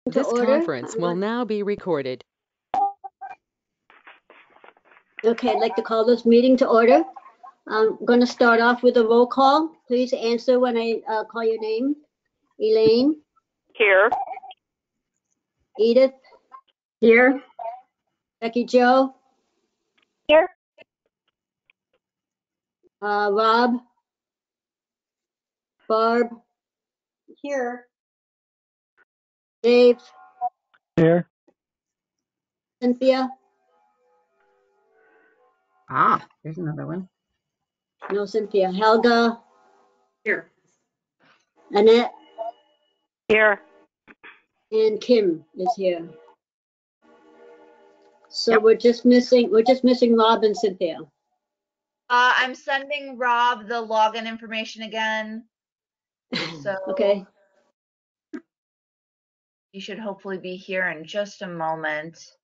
This order. conference will now be recorded. Okay, I'd like to call this meeting to order. I'm going to start off with a roll call. Please answer when I call your name. Elaine? Here. Edith? Here. Becky Jo? Here. Rob? Barb? Here. Dave? Here. Cynthia? Ah, there's another one. No, Cynthia. Helga? Here. Annette? Here. And Kim is here. So Yep. we're just missing Rob and Cynthia. I'm sending Rob the login information again. So Okay. you should hopefully be here in just a moment.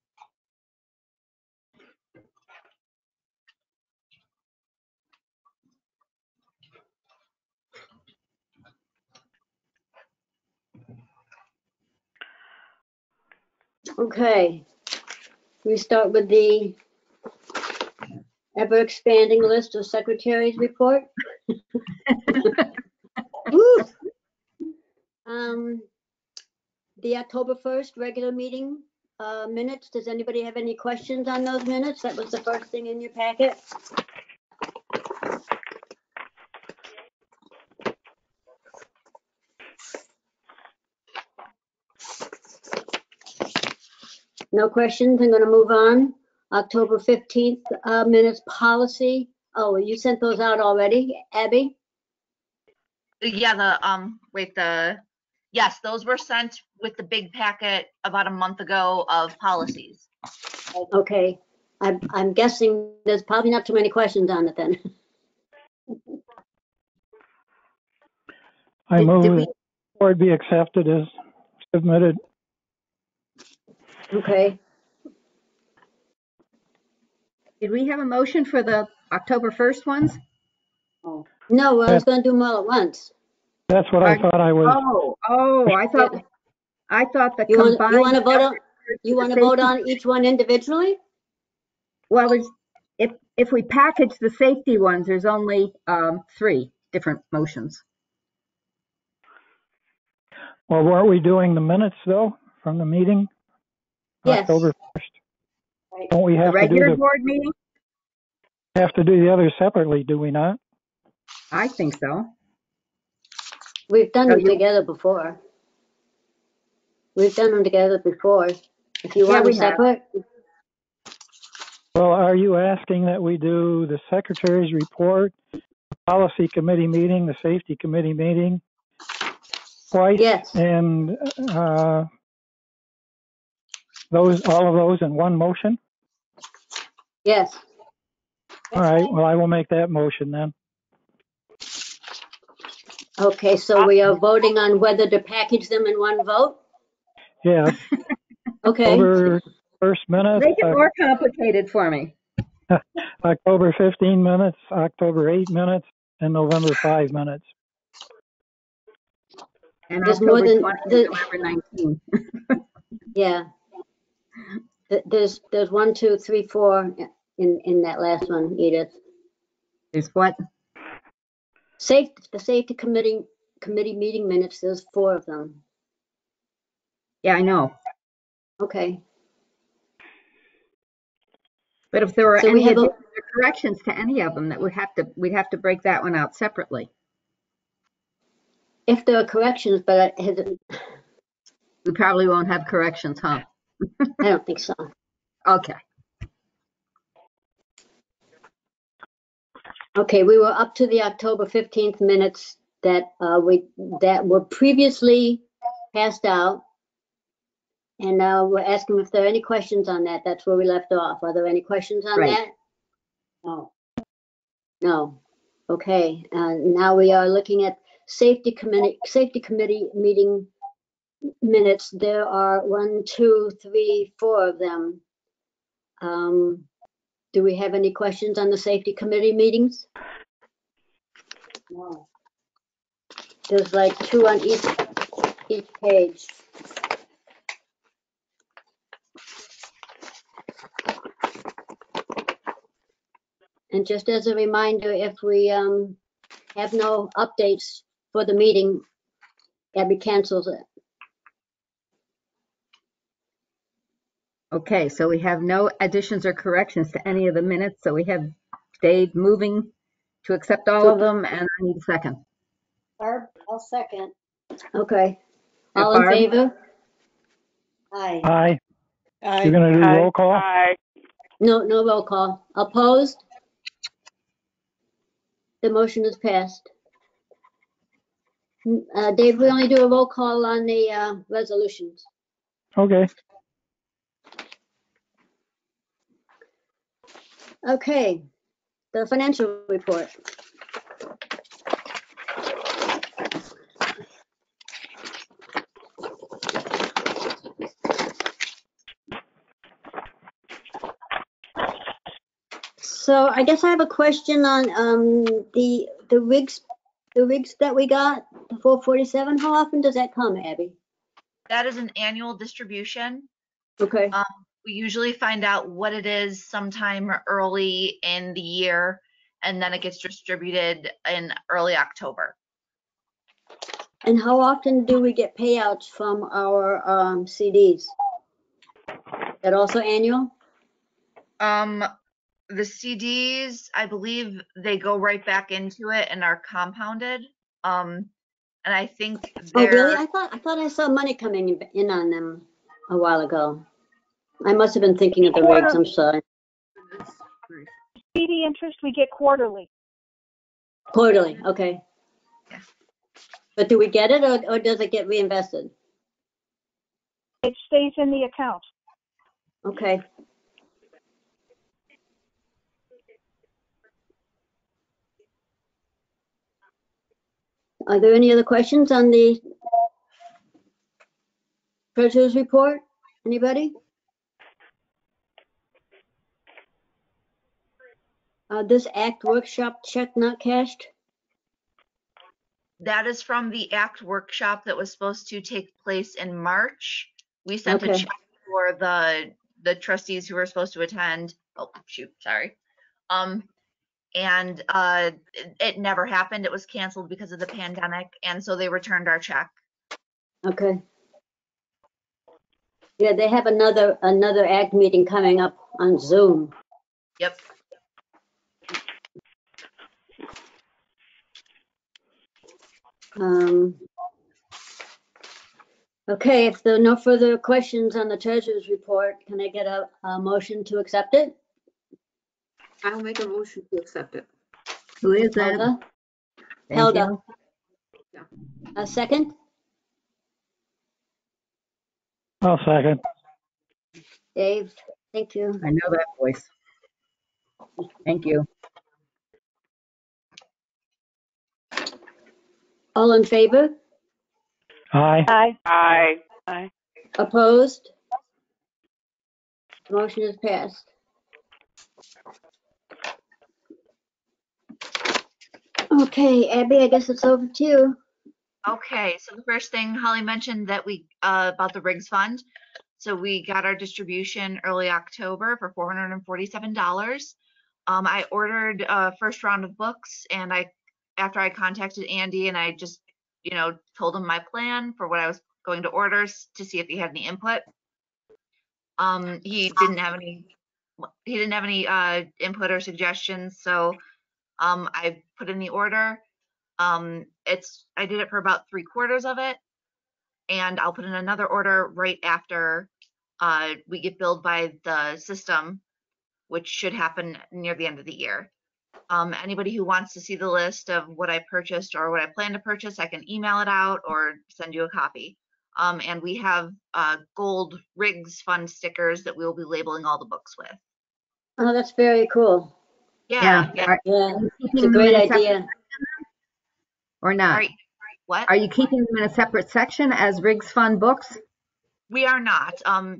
Okay. We start with the ever-expanding list of secretaries report. Woo! The October 1st regular meeting minutes. Does anybody have any questions on those minutes? That was the first thing in your packet. No questions. I'm going to move on. October 15th minutes policy. Oh, you sent those out already, Abby? Yeah, yes, those were sent with the big packet about a month ago of policies. Okay. I'm guessing there's probably not too many questions on it then. I move that the report be accepted as submitted. Okay. Did we have a motion for the October 1st ones? No, I was going to do them all at once. That's what I thought I was. I thought the You combined. want to vote on each one individually? Well, if we package the safety ones, there's only 3 different motions. Well, weren't we doing the minutes though from the meeting? Yes. October 1st. Don't we have The to do regular board meeting? have to do the others separately, do we not? I think so. We've done them together before. If you want them separate. Well, are you asking that we do the secretary's report, the policy committee meeting, the safety committee meeting twice? Yes. And all of those in one motion? Yes. All right. Well, I will make that motion then. Okay, so we are voting on whether to package them in one vote? Yes. Okay. October 1st minutes. Make it more complicated for me. October 15 minutes, October 8 minutes, and November 5 minutes. And There's October more than 20 and November 19. Yeah. There's 1, 2, 3, 4 in that last one, Edith. There's what? The safety committee meeting minutes, there's 4 of them. Yeah, I know. Okay. But if there were So any corrections to any of them, that we'd have to break that one out separately. If there are corrections, but We probably won't have corrections, huh? I don't think so. Okay. Okay, we were up to the October 15th minutes that were previously passed out. And we're asking if there are any questions on that. That's where we left off. Are there any questions on that? No. No. Okay. Now we are looking at safety committee meeting minutes. There are 1, 2, 3, 4 of them. Do we have any questions on the safety committee meetings? No. There's like 2 on each page. And just as a reminder, if we have no updates for the meeting, Abby cancels it. Okay, so we have no additions or corrections to any of the minutes. So we have Dave moving to accept all of them, and I need a second. Barb, I'll second. Okay. Yeah, All in Barb? favor? Aye. Aye. You're gonna do roll call? Aye. No, no roll call. Opposed? The motion is passed. Dave, we only do a roll call on the resolutions. Okay. Okay, the financial report. So I guess I have a question on the rigs that we got, the 447. How often does that come, Abby? That is an annual distribution. Okay, We usually find out what it is sometime early in the year, and then it gets distributed in early October. and how often do we get payouts from our CDs? That also annual? The CDs, I believe they go right back into it and are compounded. And I think Oh, really? they're, I thought I saw money coming in on them a while ago. I must have been thinking of the rigs. I'm sorry. CD interest we get quarterly. Quarterly, okay. Yeah. But do we get it, or does it get reinvested? It stays in the account. Okay. Are there any other questions on the treasurer's report? Anybody? This ACT workshop check not cashed? that is from the ACT workshop that was supposed to take place in March. We sent a Okay. check for the trustees who were supposed to attend. Oh, shoot, sorry. And it never happened. It was canceled because of the pandemic, and so they returned our check. Okay. Yeah, they have another ACT meeting coming up on Zoom. Yep. Okay, if there are no further questions on the treasurer's report, can I get a motion to accept it? I'll make a motion to accept it. Who is that? Helga? Thank Helga. you. A second? I'll second. Dave, thank you. I know that voice. Thank you. All in favor? Aye. Aye. Aye. Aye. Opposed? Motion is passed. Okay, Abby, I guess it's over to you. Okay, so the first thing Holly mentioned that we about the Riggs Fund. So we got our distribution early October for $447. I ordered first round of books, and after I contacted Andy and I just told him my plan for what I was going to order to see if he had any input. He didn't have any input or suggestions, so I put in the order. I did it for about 3/4 of it, and I'll put in another order right after we get billed by the system, which should happen near the end of the year. Anybody who wants to see the list of what I purchased or what I plan to purchase, I can email it out or send you a copy. And we have gold Riggs Fund stickers that we will be labeling all the books with. Oh, that's very cool. Yeah. Are Yeah, you it's keeping a them great in a separate idea. or not? Sorry, what? Are you keeping them in a separate section as Riggs Fund books? We are not,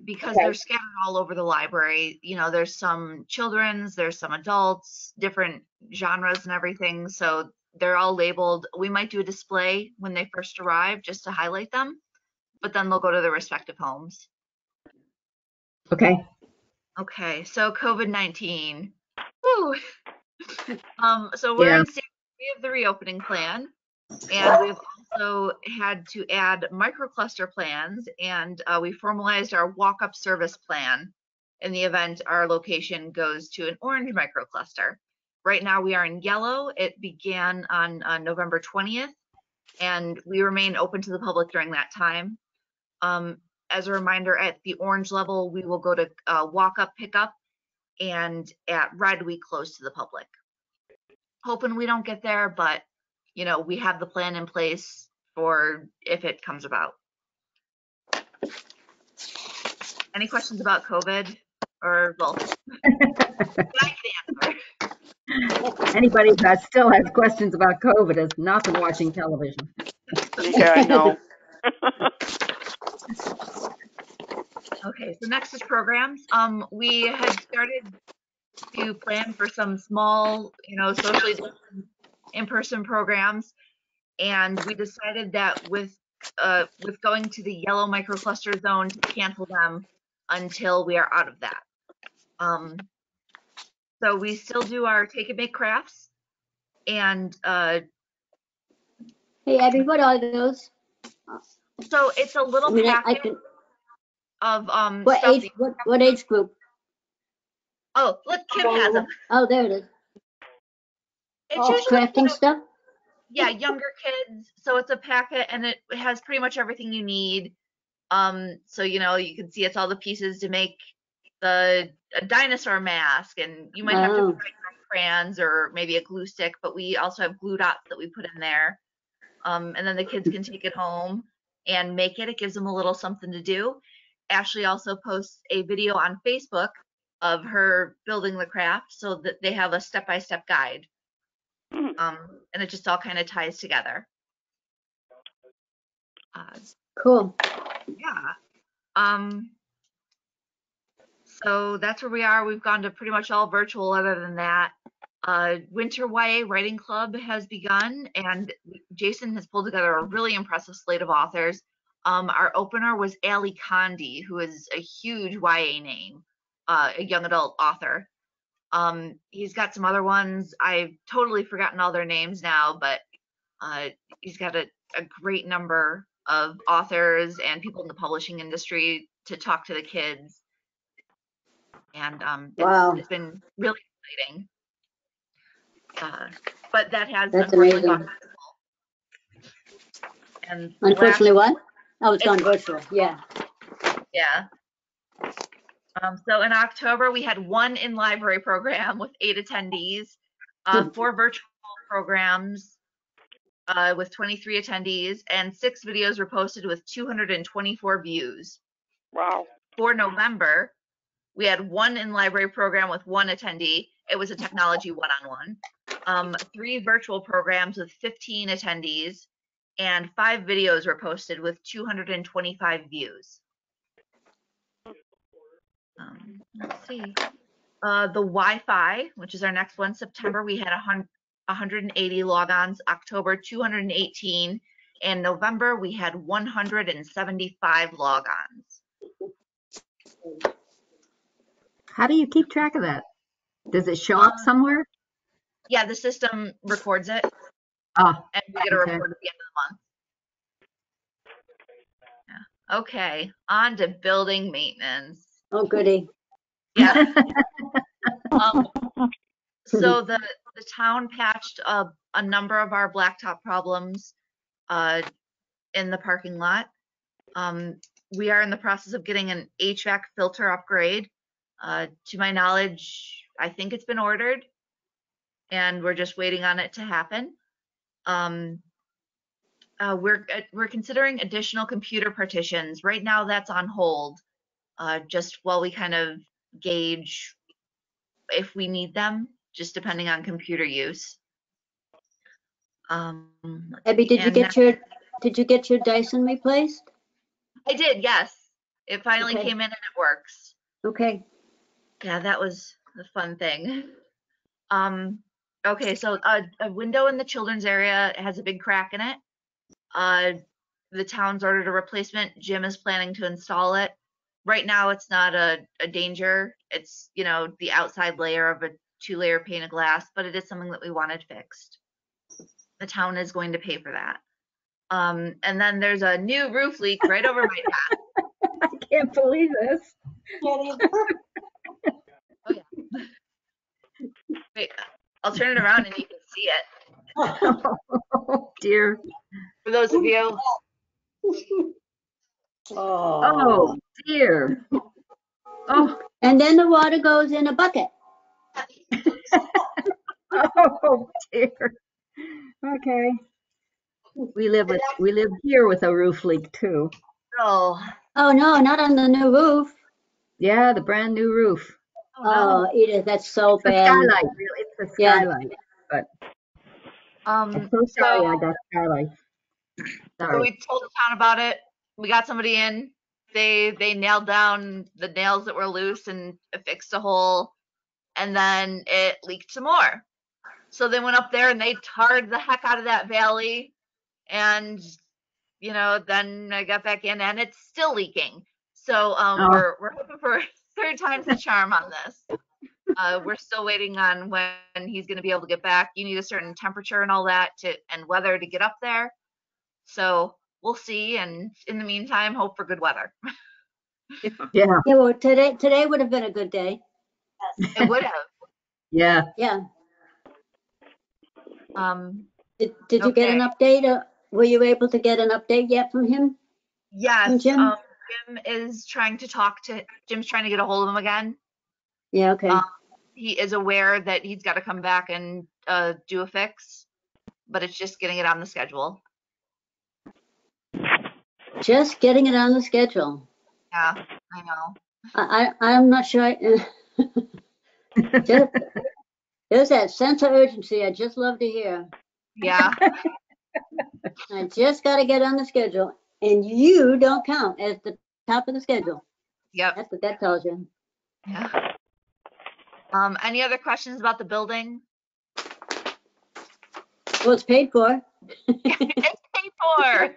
because Okay. they're scattered all over the library. There's some children's, there's some adults, different genres and everything. So they're all labeled. We might do a display when they first arrive just to highlight them, but then they'll go to their respective homes. Okay. Okay, so COVID-19. Woo. So we're Yeah. in stage 3 of the reopening plan, and we've also had to add microcluster plans, and we formalized our walk-up service plan in the event our location goes to an orange microcluster. Right now we are in yellow. It began on November 20th, and we remain open to the public during that time. As a reminder, at the orange level, we will go to walk-up pickup, and at red, we close to the public. Hoping we don't get there, but we have the plan in place for if it comes about. Any questions about COVID or both? I can answer. Anybody that still has questions about COVID has not been watching television. Yeah, I know. Okay, so next is programs. We had started to plan for some small, socially distanced in-person programs, and we decided that with going to the yellow microcluster zone to cancel them until we are out of that. So we still do our take and make crafts, and Hey, Abby, what are those? so it's a little I mean, I packet can. of What stuff. age? What age group? Oh, look, Kim has them. Oh, there it is. It's Oh, usually crafting stuff. yeah, younger kids. So it's a packet, and it has pretty much everything you need. So you can see it's all the pieces to make a dinosaur mask, and you might have to Oh. provide your own crayons or maybe a glue stick, but we also have glue dots that we put in there. And then the kids can take it home and make it. It gives them a little something to do. Ashley also posts a video on Facebook of her building the craft so that they have a step-by-step guide. And it just all kind of ties together. Cool. Yeah. So that's where we are. We've gone to pretty much all virtual other than that. Winter YA Writing Club has begun, and Jason has pulled together a really impressive slate of authors. Our opener was Ali Condi, who is a huge YA name, a young adult author. He's got some other ones. I've totally forgotten all their names now, but he's got a great number of authors and people in the publishing industry to talk to the kids. And it's been really exciting. But that has That's unfortunately amazing. gone virtual. And unfortunately, what? Oh, it's gone virtual. Yeah. Yeah. So in October, we had one in-library program with 8 attendees, 4 virtual programs with 23 attendees, and 6 videos were posted with 224 views. Wow. For November, we had one in-library program with 1 attendee. It was a technology one-on-one. 3 virtual programs with 15 attendees, and 5 videos were posted with 225 views. Let's see. The Wi-Fi, which is our next one, September, we had 180 logons. October, 218. And November, we had 175 logons. How do you keep track of that? Does it show up somewhere? Yeah, the system records it. Oh, and we get a report at the end of the month. Yeah. Okay, on to building maintenance. Oh, goody. Yeah. So the town patched a number of our blacktop problems in the parking lot. We are in the process of getting an HVAC filter upgrade. To my knowledge, I think it's been ordered, and we're just waiting on it to happen. We're considering additional computer partitions. Right now, that's on hold, just while we kind of gauge if we need them, just depending on computer use. Abby, did you get your Dyson replaced? I did, yes. It finally Okay. came in and it works. Okay. Yeah, that was the fun thing. Okay, so a window in the children's area has a big crack in it. The town's ordered a replacement. Jim is planning to install it. Right now, it's not a danger. It's, the outside layer of a 2-layer pane of glass, but it is something that we wanted fixed. The town is going to pay for that. And then there's a new roof leak right over my head. I can't believe this. Oh yeah. Wait, I'll turn it around and you can see it. Oh, dear. For those of you, Oh, dear. Oh, And then the water goes in a bucket. oh, dear. Okay. We live here with a roof leak too. oh, Oh, no, not on the new roof. Yeah, the brand new roof. oh Oh, no. Edith, that's so The bad. skylight, really. It's the Yeah. skylight. But I'm so sorry I got skylight. So Sorry. we told the town about it. We got somebody in. They nailed down the nails that were loose and fixed a hole, and then it leaked some more. So they went up there and they tarred the heck out of that valley, and then I got back in and it's still leaking. So Oh. we're hoping for third time's the charm on this. We're still waiting on when he's going to be able to get back. You need a certain temperature and all that and weather to get up there. So we'll see, and in the meantime, hope for good weather. Yeah. Yeah, well, today would have been a good day. It would have. Yeah. Yeah. Did you get Okay. an update? Were you able to get an update yet from him? Yes. Jim? Jim's trying to get a hold of him again. Yeah, okay. He is aware that he's got to come back and do a fix, but it's just getting it on the schedule. Just getting it on the schedule. Yeah, I know. I'm not sure. There's that sense of urgency I just love to hear. Yeah. I just got to get on the schedule, and you don't count as the top of the schedule. Yep. That's what that tells you. Yeah. Any other questions about the building? Well, it's paid for. It's paid for.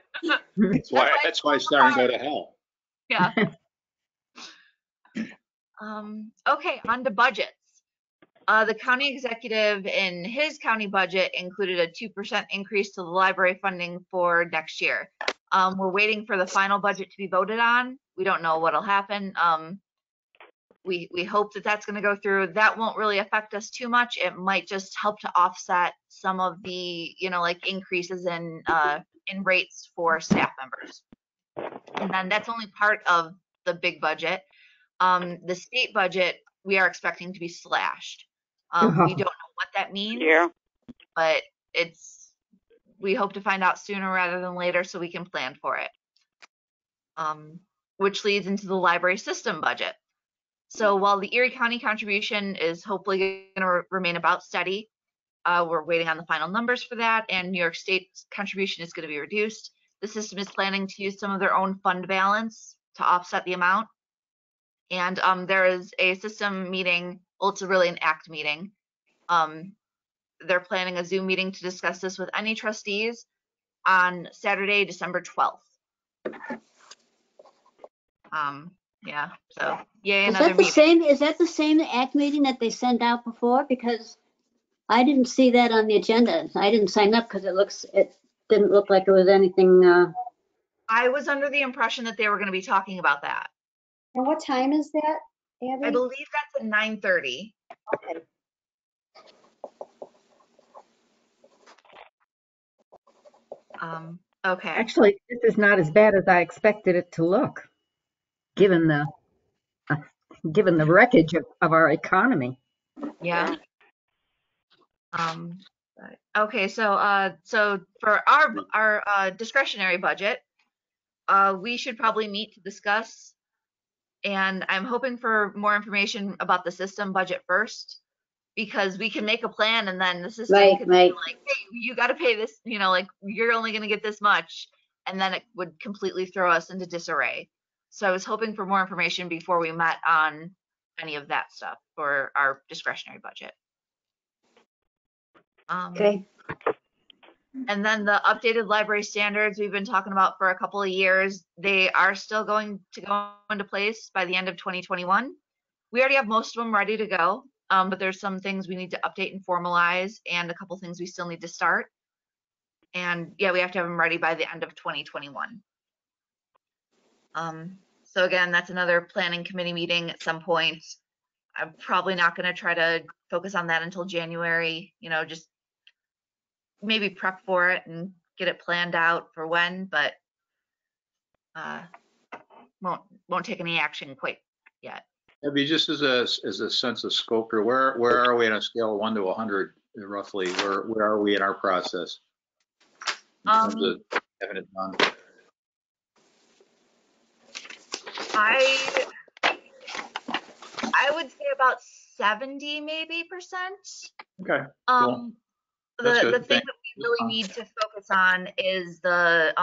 That's why it's starting to go to hell. Yeah. Okay, on to budgets. The county executive in his county budget included a 2% increase to the library funding for next year. We're waiting for the final budget to be voted on. We don't know what'll happen. We hope that that's going to go through. That won't really affect us too much. It might just help to offset some of the, like increases in rates for staff members. And then that's only part of the big budget. The state budget, we are expecting to be slashed. We don't know what that means. Yeah. But we hope to find out sooner rather than later so we can plan for it. Which leads into the library system budget. So while the Erie County contribution is hopefully going to remain about steady, we're waiting on the final numbers for that, and New York State's contribution is going to be reduced. The system is planning to use some of their own fund balance to offset the amount. And there is a system meeting. Well, it's really an ACT meeting. They're planning a Zoom meeting to discuss this with any trustees on Saturday, December 12th. Yeah, so yay, another meeting. Is that the same ACT meeting that they sent out before? Because I didn't see that on the agenda. I didn't sign up because it didn't look like it was anything. I was under the impression that they were going to be talking about that. And what time is that, Abby? I believe that's at 9:30. Okay. Okay. Actually, this is not as bad as I expected it to look, given the wreckage of our economy. Yeah. Okay, so for our discretionary budget, we should probably meet to discuss, and I'm hoping for more information about the system budget first, because we can make a plan and then the system could be like, hey, you got to pay this, like you're only going to get this much, and then it would completely throw us into disarray. So I was hoping for more information before we met on any of that stuff for our discretionary budget. Okay. And then the updated library standards we've been talking about for a couple of years, they are still going to go into place by the end of 2021. We already have most of them ready to go. but there's some things we need to update and formalize, and a couple things we still need to start. And yeah, we have to have them ready by the end of 2021. So again, that's another planning committee meeting at some point. I'm probably not going to try to focus on that until January, just maybe prep for it and get it planned out for when, but won't take any action quite yet. Maybe just as a sense of scope here, where are we on a scale of 1 to 100 roughly? Where are we in our process in terms of having it done? I would say about 70 maybe percent. Okay. Cool. The thing that we really need to focus on is the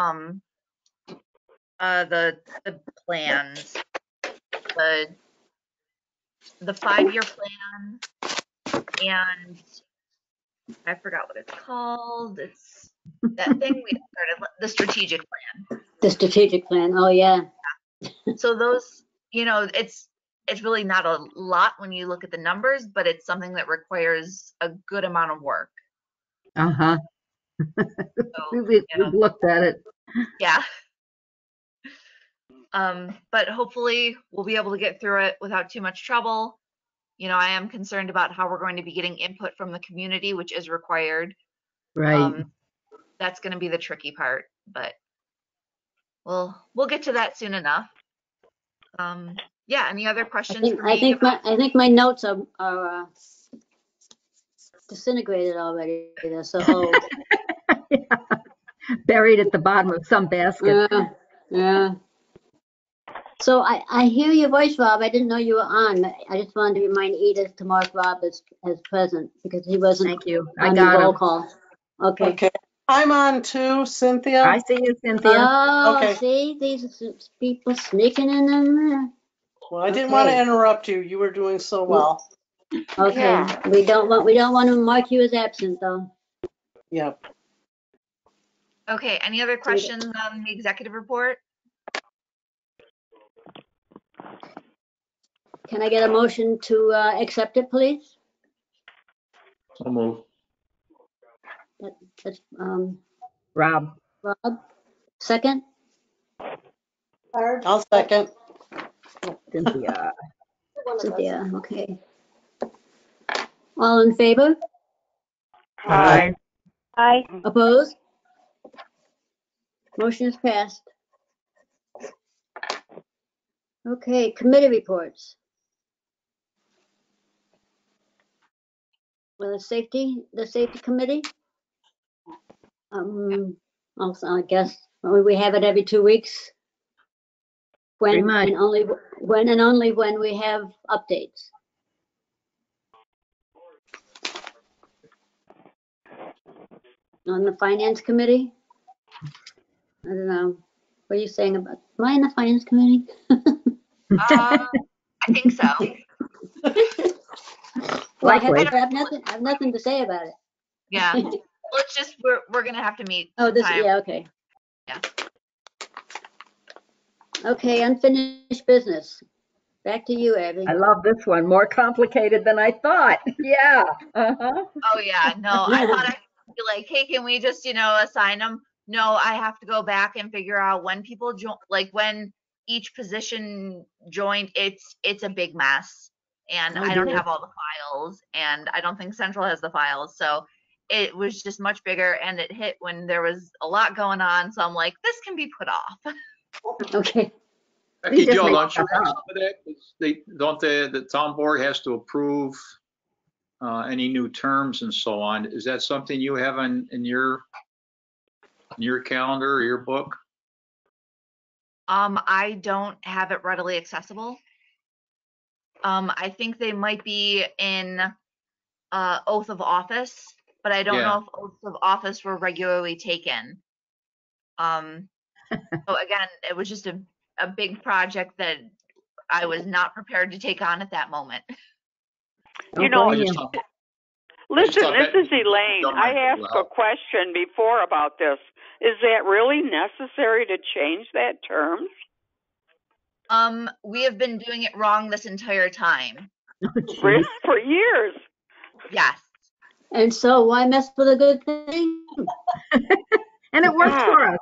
plans, the 5-year plan, and I forgot what it's called. It's that thing we started, the strategic plan. The strategic plan. Oh yeah. So those, it's really not a lot when you look at the numbers, but it's something that requires a good amount of work. Uh-huh. So, We've looked at it. Yeah. But hopefully we'll be able to get through it without too much trouble. I am concerned about how we're going to be getting input from the community, which is required. Right. That's going to be the tricky part, but we'll get to that soon enough. Yeah. Any other questions for me? I think my notes are disintegrated already. They're so old. Buried at the bottom of some basket. Yeah. So I hear your voice, Rob. I didn't know you were on. I just wanted to remind Edith to mark Rob as present because he wasn't Thank you. on I the got roll him. call. Okay. I'm on too, Cynthia. I see you, Cynthia. Oh, Okay. see, these people sneaking in there. Well, I didn't want to interrupt you. You were doing so well. Okay. Yeah. We don't want to mark you as absent, though. Yep. Okay. Any other questions on the executive report? Can I get a motion to accept it, please? So move. That's Rob. Rob. Second? I'll second. Cynthia. Cynthia, okay. All in favor? Aye. Aye. Opposed? Motion is passed. Okay, committee reports. Well, the safety committee. Also, I guess we have it every 2 weeks. Pretty When much. and only when we have updates. On the finance committee, I don't know. What are you saying about? Am I in the finance committee? I think so. Well, Likely. I have nothing to say about it. Yeah. Well, it's just we're gonna have to meet. Oh, this, sometime. yeah, okay. Yeah. Okay, unfinished business. Back to you, Abby. I love this one. More complicated than I thought. Yeah. Uh-huh. Oh yeah. No, I thought I'd be like, hey, can we just assign them? No, I have to go back and figure out when people when each position joined. It's a big mess, and Oh, I don't dear. have all the files, and I don't think Central has the files, so it was just much bigger, and it hit when there was a lot going on. So I'm like, this can be put off. Okay. Becky, just Jill, make don't you stuff have up. some of that? The town board has to approve any new terms and so on. Is that something you have in your calendar or your book? I don't have it readily accessible. I think they might be in oath of office, but I don't know if oaths of office were regularly taken. So again, it was just a big project that I was not prepared to take on at that moment. You know, blame you. listen, this is Don't Elaine. mind I it will asked a help. question before about this. Is that really necessary to change that terms? We have been doing it wrong this entire time. Oh, geez. For years. Yes. And so why mess with a good thing? And it works Yeah. for us.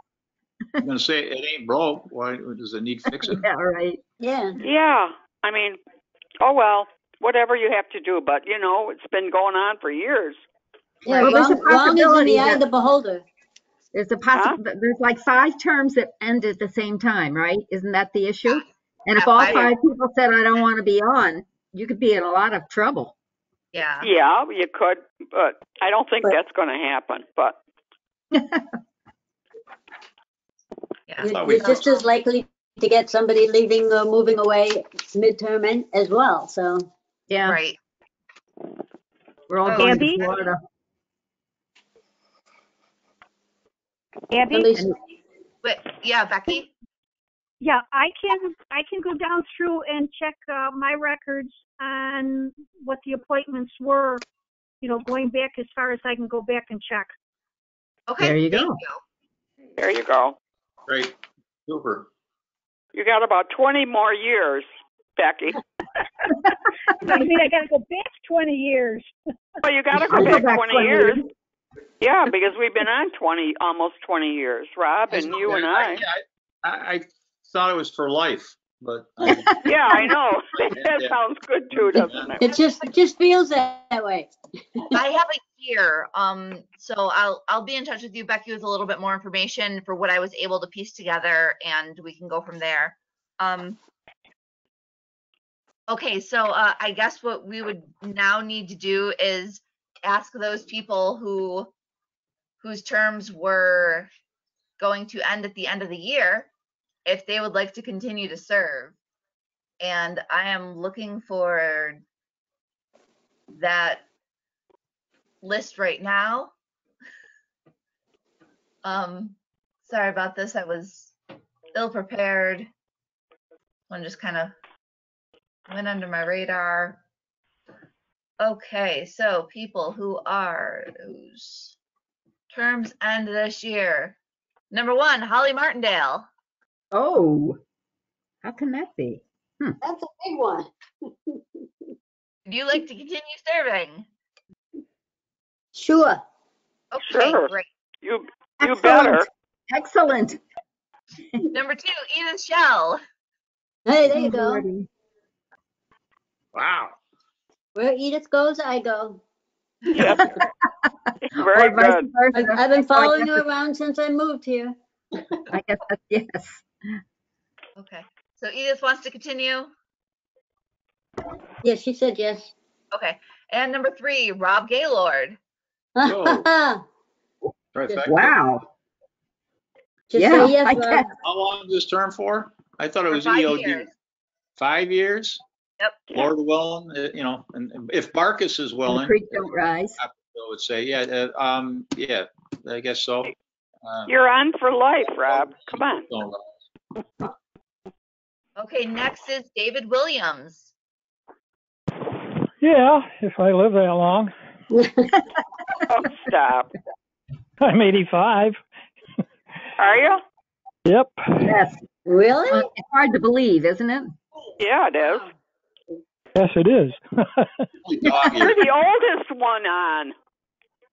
I'm gonna say it ain't broke. Why does it need fixing? Yeah, right. Yeah. Yeah. I mean, oh well, whatever you have to do, but it's been going on for years. Yeah, Well, there's a wrong is in the possibility eye of that the beholder. there's like 5 terms that end at the same time, right? Isn't that the issue? And if Yeah, all 5 5 people said, I don't want to be on, you could be in a lot of trouble. Yeah. Yeah, you could, but I don't think But- that's going to happen. But Yeah. You're just as likely to get somebody leaving or moving away midterm as well. So Yeah, Right. we're all Oh, going to Abby? Florida. Abby? somebody's, But yeah, Becky. Yeah, I can go down through and check my records on what the appointments were, going back as far as I can go back and check. Okay. There you thank go. you. there you go. Great, super. You got about 20 more years, Becky. I mean, I got to go back 20 years. Well, you got to I'll go go back back 20 years. Yeah, because we've been on almost 20 years, Rob, and you and I. I thought it was for life, but Yeah, I know. That sounds good too, doesn't it? it just feels that way. I have a year. So I'll be in touch with you, Becky, with a little bit more information for what I was able to piece together, and we can go from there. Okay, so I guess what we would now need to do is ask those people whose terms were going to end at the end of the year if they would like to continue to serve. And I am looking for that list right now. Sorry about this. I was ill prepared. One just kind of went under my radar. Okay, so people whose terms end this year. Number 1, Holly Martindale. Oh, how can that be? That's a big one. Would you like to continue serving? Sure. Okay, Sure. great. You Excellent. better. Excellent. Number 2, Edith Shell. Hey, there you go. Lordy. wow. Where Edith goes, I go. Yeah. Or Very vice good. versa. I've been following Oh, her around since I moved here. I guess that's yes. Okay, so Edith wants to continue. Yes, she said yes. Okay, and number 3, Rob Gaylord. Trifecta. Wow. Just Yeah, say yes, I Rob. guess. How long is this term for? I thought it For was 5 EOD. years. 5 years? Yep. Lord willing, and if Marcus is The willing, creek don't rise. I would say, yeah, I guess so. You're on for life, Rob. Come on. Okay, next is David Williams. Yeah, if I live that long. Oh, stop. I'm 85. Are you? Yep. Yes. Really? It's hard to believe, isn't it? Yeah, it is. Yes, it is. You're the oldest one on.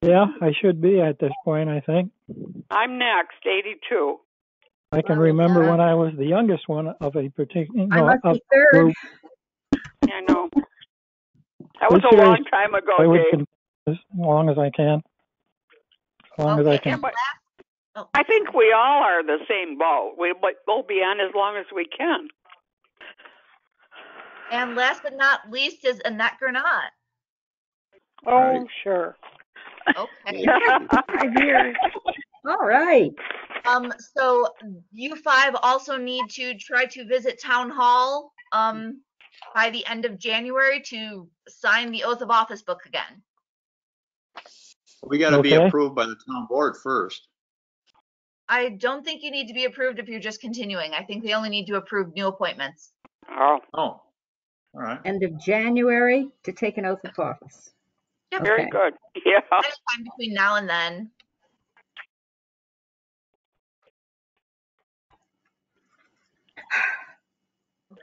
Yeah, I should be at this point, I think. I'm next, 82. I can remember when I was the youngest one of a particular. I must be third. I know. That was Good a long choice. time ago, I would Dave. continue as long as I can. As long as I Okay, can. and last, I think we all are the same boat. We'll be on as long as we can. and last but not least is Annette Granat. Oh, Right. sure. Okay. 5 years. All right. So you 5 also need to try to visit town hall by the end of January to sign the oath of office book again. We got to be Okay. approved by the town board first. I don't think you need to be approved if you're just continuing. I think they only need to approve new appointments. Oh, Oh, all right. End of January to take an oath of office. Yep. very Okay. good. Yeah. Anytime between now and then.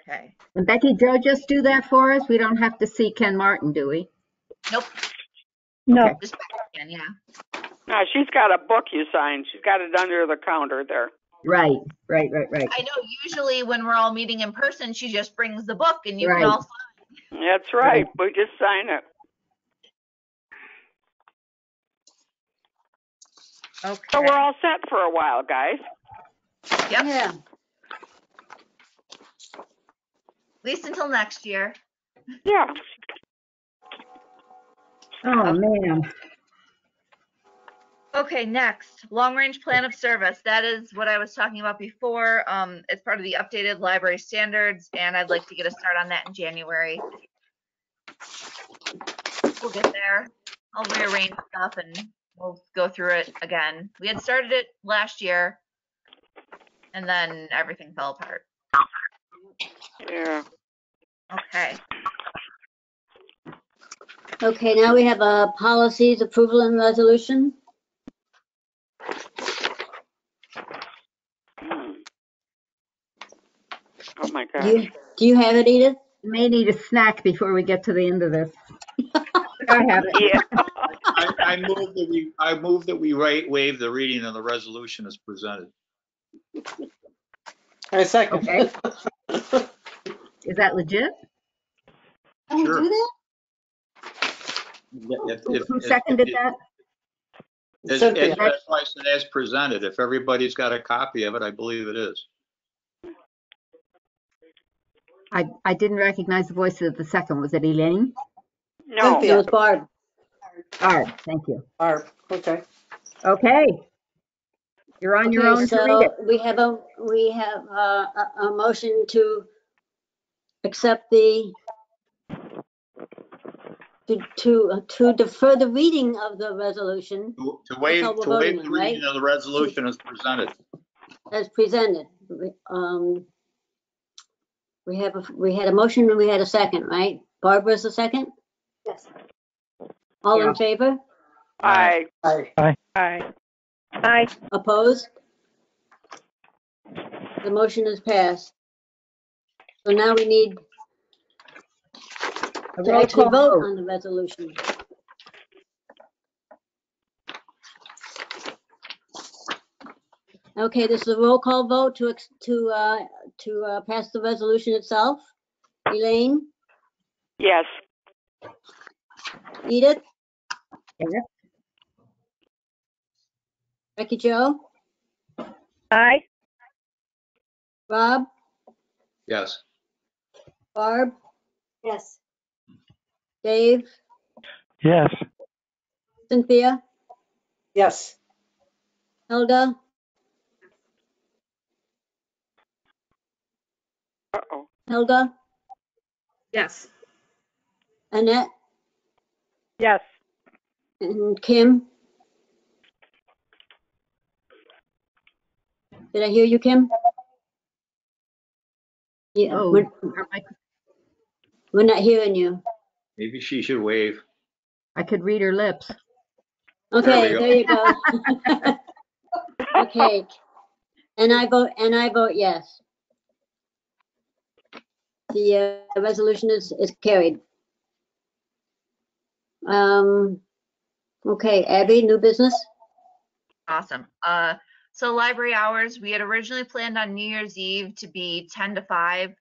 Okay. And Becky Jo just do that for us? We don't have to see Ken Martin, do we? Nope. No. Okay. Just back again. Yeah. No, she's got a book you signed. She's got it under the counter there. Right. I know usually when we're all meeting in person, she just brings the book and you can all sign. That's right. We just sign it. Okay. So we're all set for a while, guys. Yep. Yeah. At least until next year. Yeah. Oh, man. Okay, next, long range plan of service. That is what I was talking about before. It's part of the updated library standards, and I'd like to get a start on that in January. We'll get there. I'll rearrange stuff and we'll go through it again. We had started it last year, and then everything fell apart. Yeah. Okay. Okay, now we have policies, approval and resolution. Oh my gosh. Do you have it, Edith? You may need a snack before we get to the end of this. I have it. Yeah. I move that we waive the reading of the resolution as presented. I second. Okay. Is that legit? Can we Sure. do that? Who seconded that? Cynthia. That's why I said as presented. If everybody's got a copy of it, I believe it is. I didn't recognize the voice of the second. Was it Elaine? No. It was Barb. Barb, thank you. Barb, okay. Okay. You're on your own to read it. So we have a motion to accept the to defer the reading of the resolution To waive all we're the voting on, reading right? of the resolution as presented. as presented. We had a motion and we had a second, right? Barbara's the second? Yes. All Yeah. in favor? Aye. Aye. Aye. Aye. Opposed? The motion is passed. So now we need A to roll actually call vote vote. on the resolution. Okay, this is a roll call vote to pass the resolution itself. Elaine, Yes. Edith, Yes. Becky Jo, Aye. Rob, Yes. Barb, Yes. Dave, Yes. Cynthia, Yes. Helga, Uh-oh. Helga, Yes. Annette, Yes. and Kim. Did I hear you, Kim? Yeah, Oh, we're not hearing you. Maybe she should waive. I could read her lips. Okay, There there you go. Okay, and I vote yes. The resolution is carried. Okay, Abby, new business? Awesome. So library hours, we had originally planned on New Year's Eve to be 10 to 5.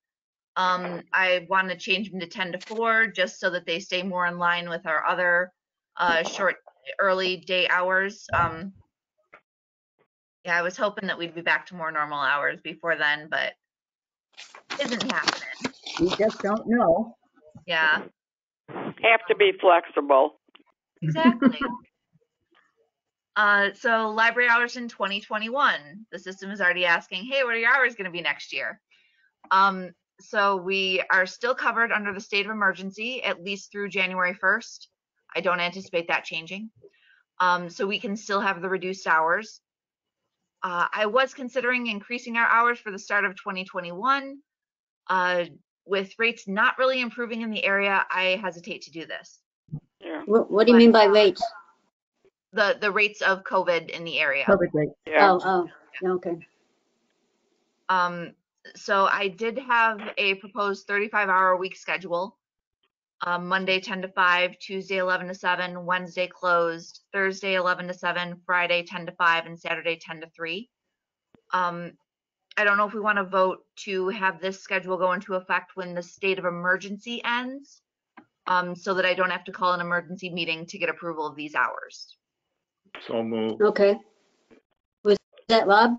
I want to change them to 10 to 4 just so that they stay more in line with our other short early day hours. Yeah, I was hoping that we'd be back to more normal hours before then, but isn't happening. We just don't know. Yeah, Have to be flexible. exactly. So library hours in 2021, the system is already asking, hey, what are your hours going to be next year? So we are still covered under the state of emergency, at least through January 1st. I don't anticipate that changing. So we can still have the reduced hours. I was considering increasing our hours for the start of 2021. With rates not really improving in the area, I hesitate to do this. Yeah. What do you mean by rates? The rates of COVID in the area. COVID rate. Yeah. Oh, okay. So I did have a proposed 35-hour-a-week schedule. Monday 10 to 5, Tuesday 11 to 7, Wednesday closed, Thursday 11 to 7, Friday 10 to 5, and Saturday 10 to 3. I don't know if we want to vote to have this schedule go into effect when the state of emergency ends, so that I don't have to call an emergency meeting to get approval of these hours. So moved. Okay. Was that Rob?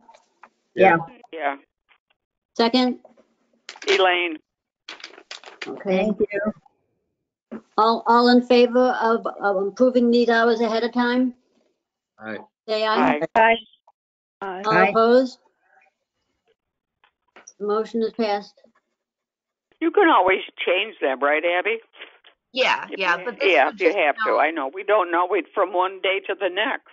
Yeah. Yeah. Second? Elaine. Okay. Thank you. All in favor of improving these hours ahead of time? Aye. Say aye. Aye. All Aye. opposed? The motion is passed. You can always change them, right, Abby? Yeah, but this Yeah, would if you just, have to. I know. We don't know it from one day to the next.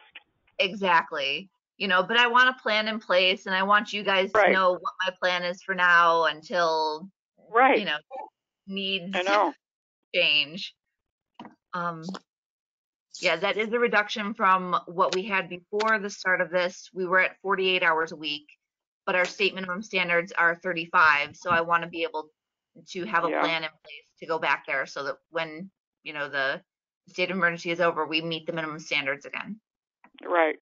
exactly. But I want a plan in place, and I want you guys to Right. know what my plan is for now until, Right. needs I know. change. Yeah, that is a reduction from what we had before the start of this. We were at 48 hours a week, but our state minimum standards are 35. So I want to be able to have a Yeah. plan in place to go back there so that when, the state of emergency is over, we meet the minimum standards again. Right.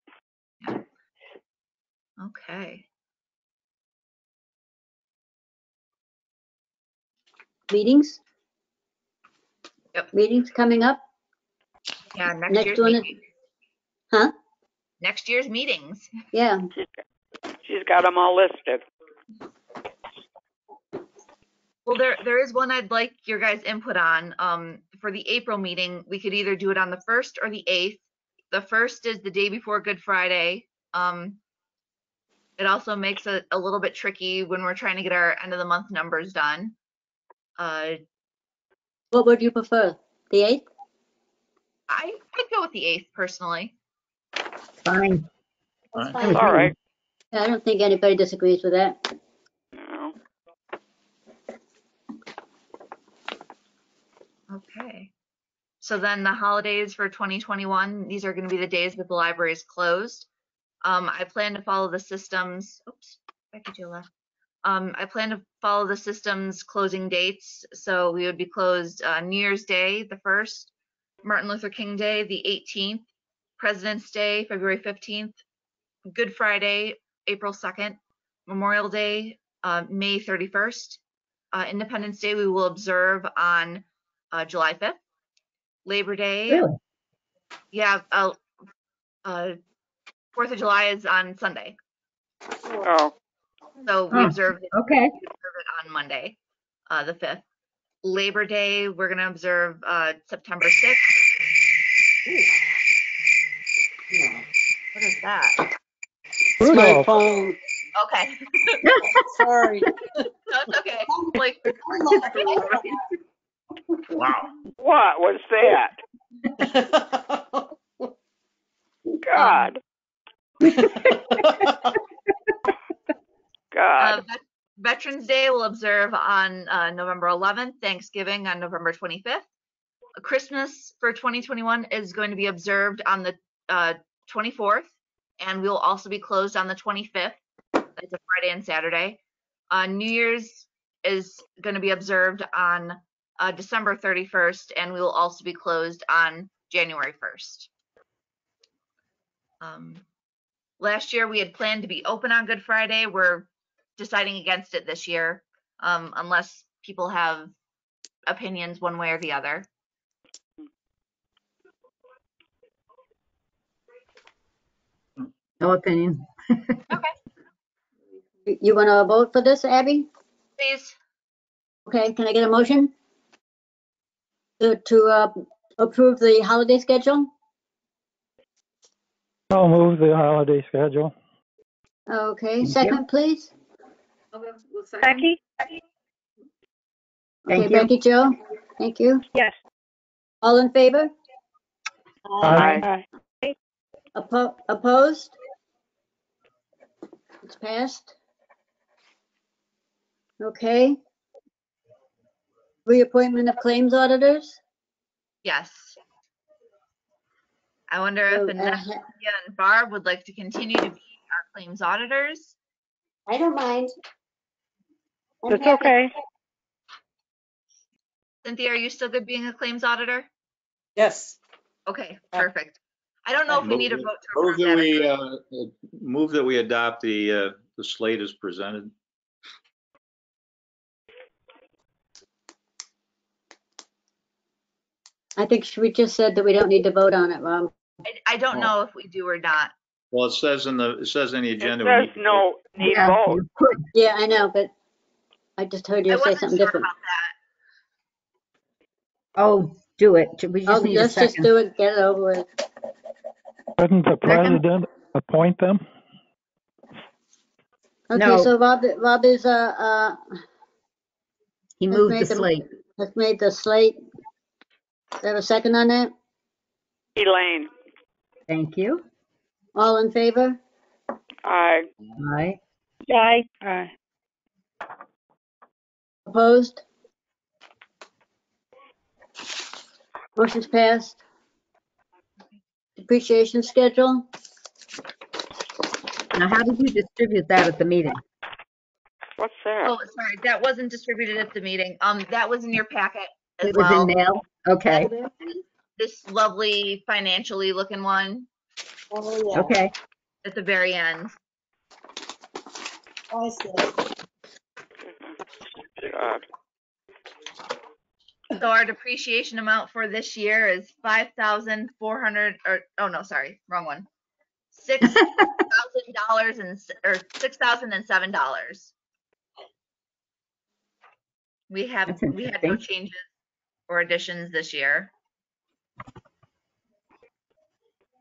Okay. Meetings? Yep. Meetings coming up? Yeah, next Next year's one is, meeting. huh? Next year's meetings. Yeah. She's got them all listed. Well, there is one I'd like your guys' input on. For the April meeting, we could either do it on the 1st or the 8th. The 1st is the day before Good Friday. It also makes it a little bit tricky when we're trying to get our end of the month numbers done. What would you prefer? The 8th? I'd go with the 8th personally. Fine. That's Fine. fine. All right. I don't think anybody disagrees with that. No. Okay. So then the holidays for 2021, these are going to be the days that the library is closed. I plan to follow the systems. Oops, Becky Jo left. I plan to follow the system's closing dates. So we would be closed New Year's Day, the 1st, Martin Luther King Day, the 18th, President's Day, February 15th, Good Friday, April 2nd, Memorial Day, May 31st, Independence Day we will observe on July 5th, Labor Day. Really? Yeah, 4th of July is on Sunday. Oh. So we observe it Okay. on Monday, the 5th. Labor Day, we're going to observe September 6th. What is that? It's my Rudolph. phone. Okay. Sorry. No, it's okay. Like, Wow. What was that? God. God. Veterans Day we'll observe on November 11th, Thanksgiving on November 25th. Christmas for 2021 is going to be observed on the 24th, and we'll also be closed on the 25th. That's a Friday and Saturday. New Year's is going to be observed on December 31st, and we will also be closed on January 1st. Last year we had planned to be open on Good Friday. We're deciding against it this year, unless people have opinions one way or the other. No opinion. You want to vote for this, Abby? Please. Okay, can I get a motion to approve the holiday schedule? I'll move the holiday schedule. Okay, Thank second, please. Okay, well, second. Becky? Okay, Thank you. Becky Jo, thank you. Yes. All in favor? Aye. Opposed? It's passed. Okay. Reappointment of claims auditors? Yes. I wonder if Anastia and Barb would like to continue to be our claims auditors. I don't mind. That's okay. Cynthia, are you still good being a claims auditor? Yes. Okay, perfect. I don't know if we need a vote to Move approve that that. we, move that we adopt the slate as presented. I think we just said that we don't need to vote on it, Rob. I don't know if we do or not. Well, it says in the agenda. It says no need Yeah, vote. you put- Yeah, I know, but I just heard I you say wasn't something sure different. about Oh, do it. We just Oh, need a let's just second. do it, get it over with. Couldn't the Second? president appoint them? Okay, No. so Rob is, He has moved made the slate. has made the slate. Do I have a second on that? Elaine. Thank you. All in favor? Aye. Aye. Aye. Aye. Opposed? Motion's passed. Depreciation schedule? Now, how did you distribute that at the meeting? What's that? Oh, sorry, that wasn't distributed at the meeting. That was in your packet as It was well. in mail? Okay, This lovely financially looking one Oh, yeah. okay. at the very end. I see. God. So our depreciation amount for this year is 5,400, or, oh no, sorry, wrong one. $6,000 or $6,007. We had That's no interesting. changes or additions this year.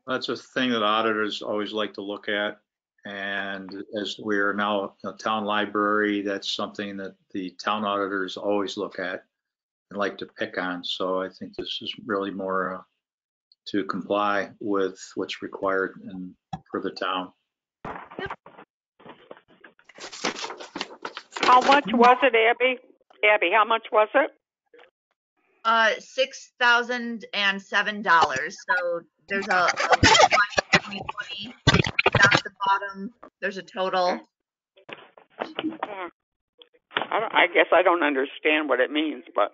That's a thing that auditors always like to look at. And as we're now a town library, that's something that the town auditors always look at and like to pick on. So I think this is really more to comply with what's required for the town. How much was it, Abby? Abby, how much was it? $6,007. So there's a line 2020 down at the bottom. There's a total. I guess I don't understand what it means, but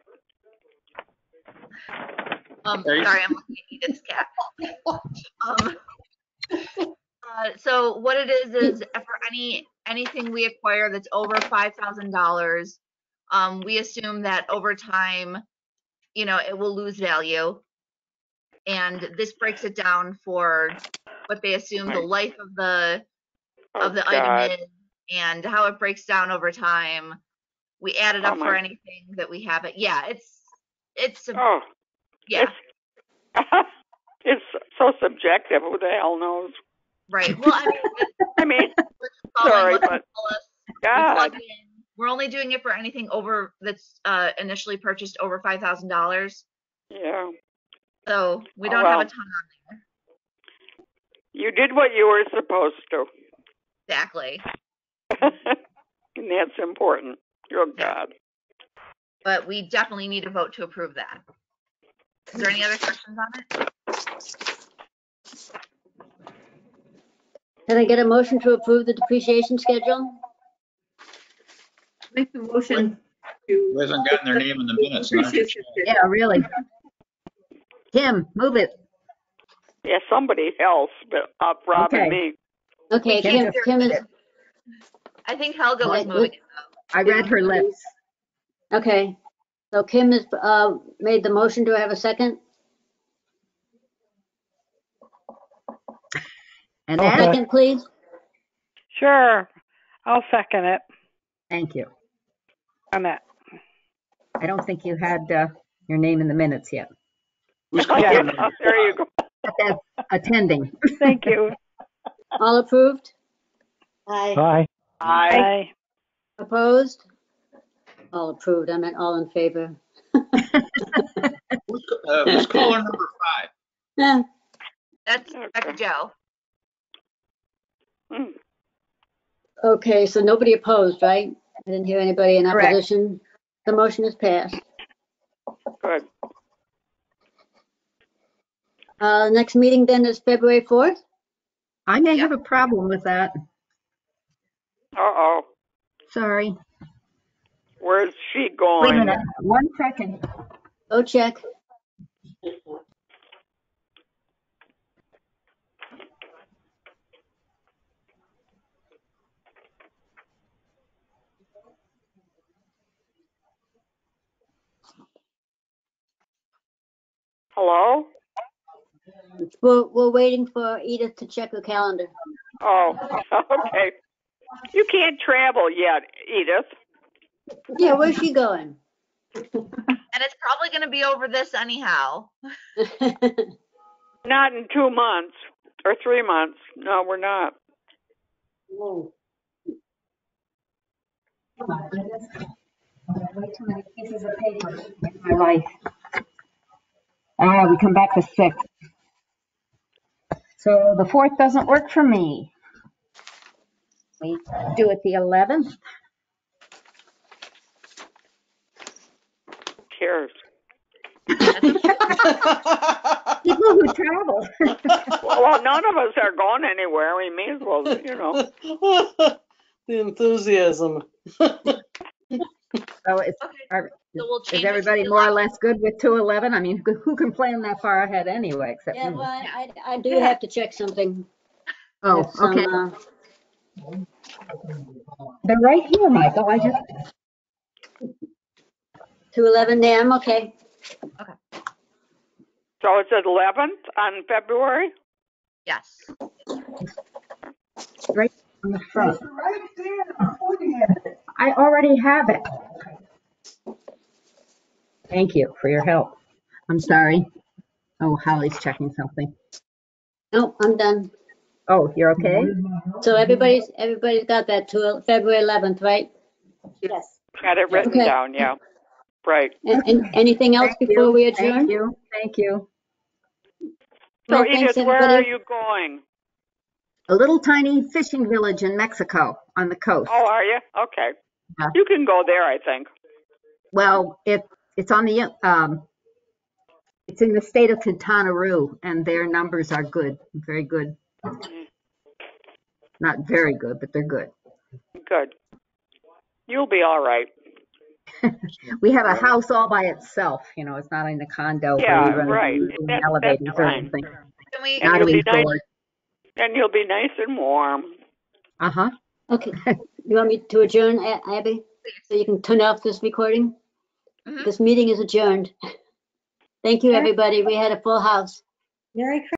Sorry, I'm looking at Edith's cat. So what it is for anything we acquire that's over $5,000, we assume that over time, it will lose value. And this breaks it down for what they assume the life of the item is and how it breaks down over time. We add it up for anything that we have it. Yeah, it's yeah. It's so subjective. Who the hell knows? Right. Well, I mean, sorry, but God. We're only doing it for anything over that's initially purchased over $5,000. Yeah. So we don't have a ton on there. You did what you were supposed to. Exactly. And that's important. Good God. But we definitely need a vote to approve that. Is there any other questions on it? Can I get a motion to approve the depreciation schedule? Make the motion Who hasn't gotten their name in the minutes? Yeah, really. Tim, move it. Yeah, somebody else, but Rob and me. Okay, Kim is. I think Helga was moving it though. I read her lips. Okay, so Kim has made the motion. Do I have a second? And Okay. Second, please. Sure. I'll second it. Thank you. On that. I don't think you had your name in the minutes yet. There you go. That's attending. Thank you. All approved? Aye. Aye. Aye. Opposed? All approved. I meant all in favor. Who's caller number 5? Yeah. That's Becky Joe. Okay, so nobody opposed, right? I didn't hear anybody in Correct. opposition. The motion is passed. Good. Next meeting then is February 4th? I may have a problem with that. Uh-oh. Sorry. Where's she Wait a going? minute, 1 second. Go check. Hello? We're waiting for Edith to check her calendar. Oh, okay. You can't travel yet, Edith. Yeah, where's she going? And it's probably going to be over this anyhow. Not in 2 months or 3 months. No, we're not. Oh. Way too many pieces of paper in my life. We come back to 6. So the 4th doesn't work for me. We do it the 11th. Who cares? People who travel. Well, none of us are going anywhere. We may as well, you know. The enthusiasm. So it's, So we'll is change it to everybody the more or 11th. less good with 2/11? I mean, who can plan that far ahead anyway, except Yeah, me? well, I do have to check something. Oh, With some, okay. They're right here, Michael. I just 2:11 a.m. Okay. So it's at 11th on February? Yes. right on the front. I already have it. Thank you for your help. I'm sorry. Oh, Holly's checking something. No, I'm done. Oh, you're okay? So everybody's got that to February 11th, right? Yes. Got it written Okay. down, yeah. Right. And anything else Thank before you. we adjourn? Thank you. Thank you. So Well, Edith, thanks, where are everybody. you going? A little tiny fishing village in Mexico on the coast. Oh, are you? Okay. Yeah. You can go there, I think. Well, it's on the it's in the state of Quintana Roo, and their numbers are good, very good. Not very good, but they're good. Good. You'll be all right. We have a house all by itself. You know, it's not in a condo where Yeah, we're going to right. be using That's elevators or fine. anything. Can we, And Not you'll in be nice. doors. And you'll be nice and warm. Uh-huh. Okay. You want me to adjourn, Abby? So you can turn off this recording? Mhm. This meeting is adjourned. Thank you, everybody. We had a full house. Merry Christmas.